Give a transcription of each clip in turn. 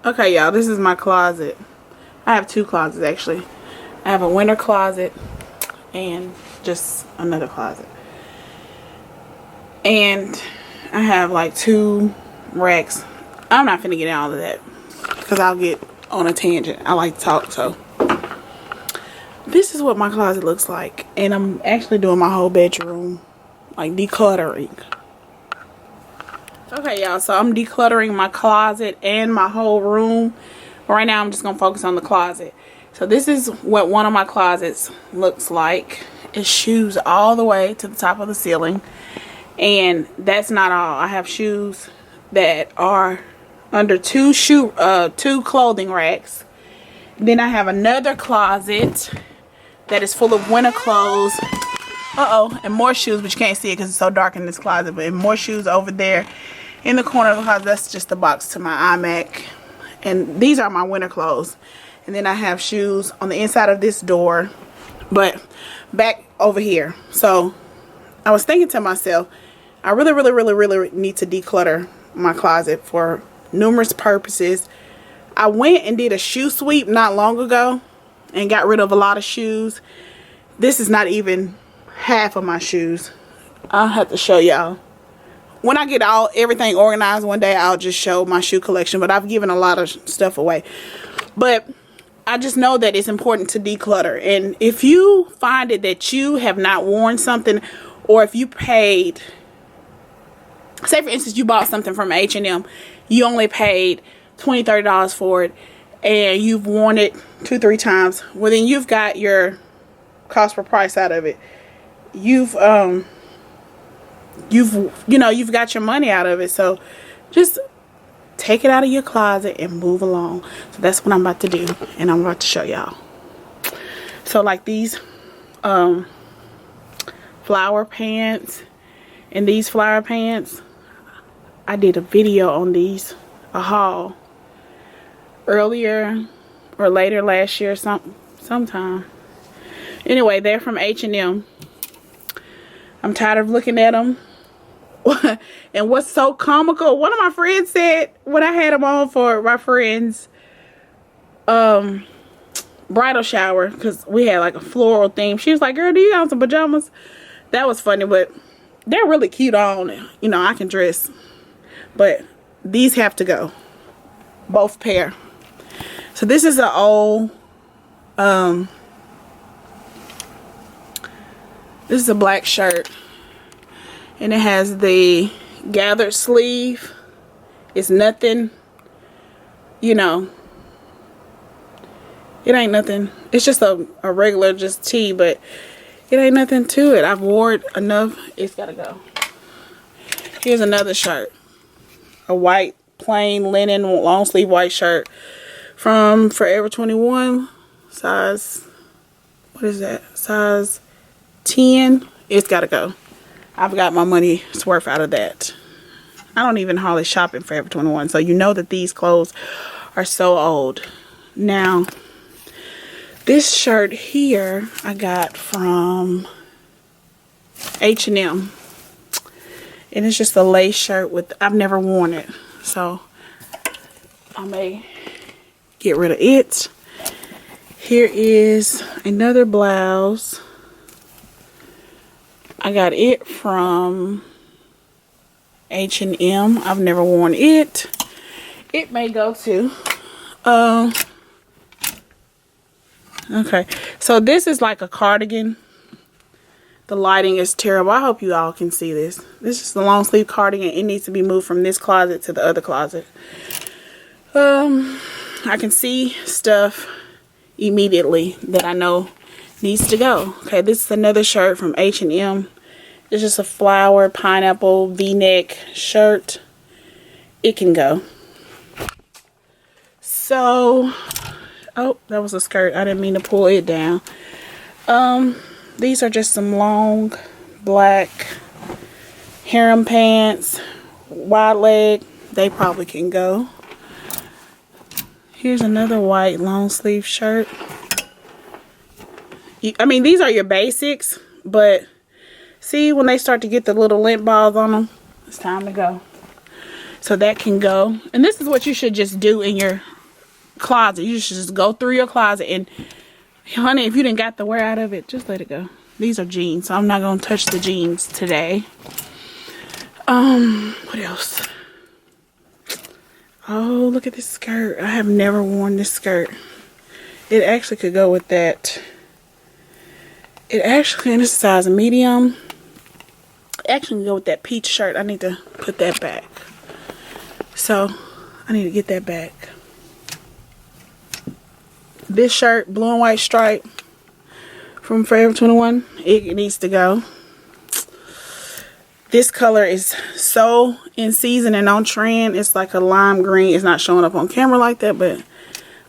Okay, y'all, this is my closet. I have two closets, actually. I have a winter closet and just another closet. And I have like 2 racks. I'm not finna get in all of that because I'll get on a tangent. I like to talk, so. This is what my closet looks like. And I'm actually doing my whole bedroom, like decluttering. Okay, y'all, so I'm decluttering my closet and my whole room. Right now, I'm just going to focus on the closet. So this is what one of my closets looks like. It's shoes all the way to the top of the ceiling. And that's not all. I have shoes that are under 2 clothing racks. Then I have another closet that is full of winter clothes. And more shoes, but you can't see it because it's so dark in this closet. But more shoes over there in the corner of the closet. That's just the box to my iMac. And these are my winter clothes. And then I have shoes on the inside of this door, but back over here. So I was thinking to myself, I really need to declutter my closet for numerous purposes. I went and did a shoe sweep not long ago and got rid of a lot of shoes. This is not even half of my shoes. I'll have to show y'all. When I get everything organized one day, I'll just show my shoe collection. But I've given a lot of stuff away. But I just know that it's important to declutter. And if you find it that you have not worn something, or if you paid, say for instance you bought something from H&M, you only paid $20, $30 for it, and you've worn it 2-3 times, well then you've got your cost per price out of it. You've got your money out of it. So just take it out of your closet and move along. So that's what I'm about to do, and I'm about to show y'all. So like these flower pants and these flower pants, I did a video on these, a haul, earlier or later last year, sometime. Anyway, they're from H&M. I'm tired of looking at them. And what's so comical, one of my friends said when I had them on for my friend's bridal shower, because we had like a floral theme, she was like, girl, do you have some pajamas? That was funny, but they're really cute on. You know, I can dress, but these have to go, both pair. So this is an old this is a black shirt, and it has the gathered sleeve. It's nothing, you know, it ain't nothing. It's just a regular just tee, but it ain't nothing to it. I've worn it enough. It's gotta go. Here's another shirt, a white plain linen long sleeve white shirt from Forever 21, size, what is that, size 10. It's gotta go. I've got my money's worth out of that. I don't even hardly shop in Forever 21, so you know that these clothes are so old. Now, this shirt here I got from H&M, and it's just a lace shirt with, I've never worn it, so I may get rid of it. Here is another blouse. I got it from H&M. I've never worn it. It may go to okay, so this is like a cardigan. The lighting is terrible. I hope you all can see this. This is the long sleeve cardigan. It needs to be moved from this closet to the other closet. I can see stuff immediately that I know needs to go. Okay, this is another shirt from H&M. It's just a flower pineapple v-neck shirt. It can go. So, oh, that was a skirt. I didn't mean to pull it down. These are just some long black harem pants, wide leg. They probably can go. Here's another white long sleeve shirt. I mean, these are your basics, but see, when they start to get the little lint balls on them, it's time to go. So that can go. And this is what you should just do in your closet. You should just go through your closet, and honey, if you didn't got the wear out of it, just let it go. These are jeans, so I'm not gonna touch the jeans today. What else? Oh, look at this skirt. I have never worn this skirt. It actually could go with that. It actually, in a size medium, actually can go with that peach shirt. I need to put that back. So, I need to get that back. This shirt, blue and white stripe from Forever 21, it needs to go. This color is so in season and on trend. It's like a lime green. It's not showing up on camera like that, but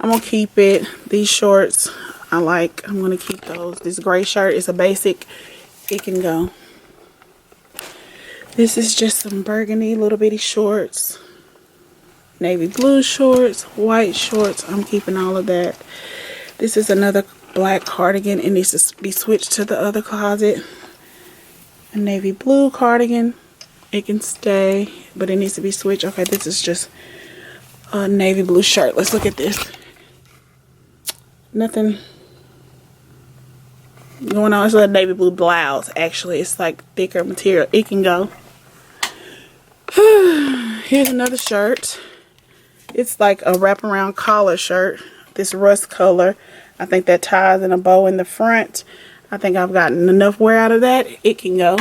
I'm going to keep it. These shorts, I like. I'm going to keep those. This gray shirt is a basic. It can go. This is just some burgundy little bitty shorts. Navy blue shorts, white shorts. I'm keeping all of that. This is another black cardigan. It needs to be switched to the other closet. A navy blue cardigan. It can stay, but it needs to be switched. Okay, this is just a navy blue shirt. Let's look at this. Nothing going on. It's a navy blue blouse. Actually, it's like thicker material. It can go. Here's another shirt. It's like a wraparound collar shirt. This rust color. I think that ties in a bow in the front. I think I've gotten enough wear out of that. It can go.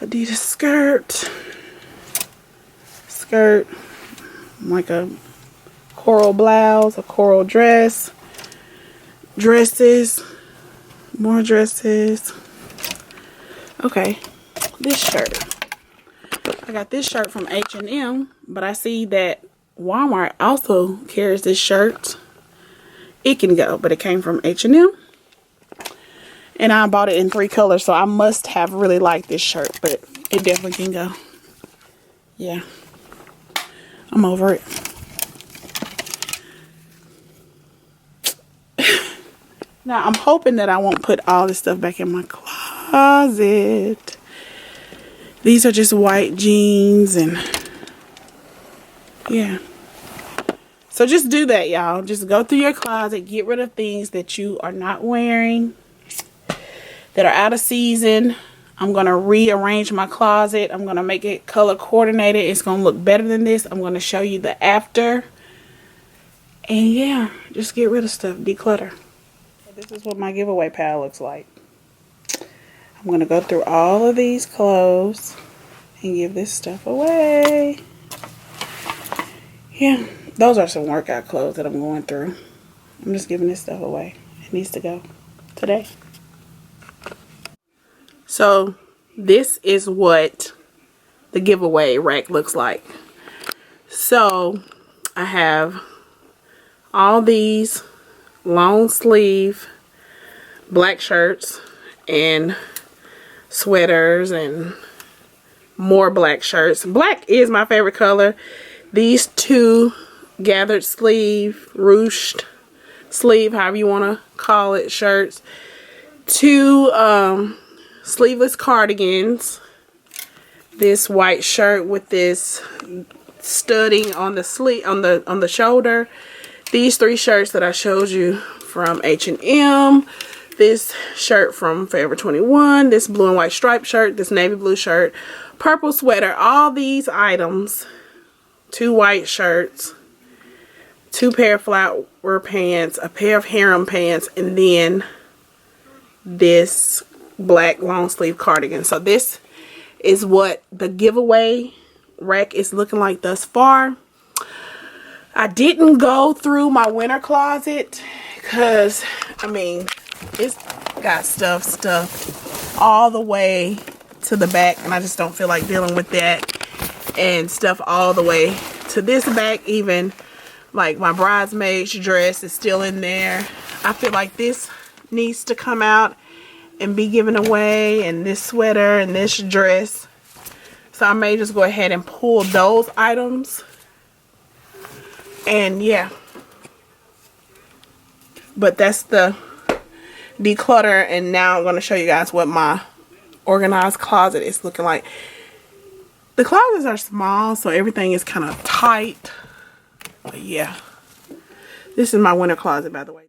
Adidas skirt. Skirt. Like a coral blouse. A coral dress. Dresses. More dresses. Okay. This shirt. I got this shirt from H&M. But I see that Walmart also carries this shirt. It can go. But it came from H&M. And I bought it in 3 colors, so I must have really liked this shirt, but it definitely can go. Yeah. I'm over it. Now, I'm hoping that I won't put all this stuff back in my closet. These are just white jeans and yeah. So just do that, y'all. Just go through your closet, get rid of things that you are not wearing, that are out of season. I'm going to rearrange my closet. I'm going to make it color coordinated. It's going to look better than this. I'm going to show you the after. And yeah, just get rid of stuff. Declutter. This is what my giveaway pile looks like. I'm going to go through all of these clothes and give this stuff away. Yeah, those are some workout clothes that I'm going through. I'm just giving this stuff away. It needs to go today. So this is what the giveaway rack looks like. So I have all these long sleeve black shirts and sweaters and more black shirts. Black is my favorite color. These 2 gathered sleeve, ruched sleeve, however you want to call it, shirts. 2 sleeveless cardigans. This white shirt with this studding on the sleeve, on the shoulder. These 3 shirts that I showed you from H&M. This shirt from Forever 21. This blue and white striped shirt. This navy blue shirt. Purple sweater. All these items. 2 white shirts. 2 pair of flower pants. A pair of harem pants. And then this black long sleeve cardigan. So this is what the giveaway rack is looking like thus far. I didn't go through my winter closet because I mean it's got stuff stuffed all the way to the back, and I just don't feel like dealing with that, and stuff all the way to this back. Even like my bridesmaid's dress is still in there. I feel like this needs to come out and be given away, and this sweater and this dress. So I may just go ahead and pull those items. And yeah, but that's the declutter. And now I'm going to show you guys what my organized closet is looking like. The closets are small, so everything is kind of tight. But yeah, This is my winter closet, by the way.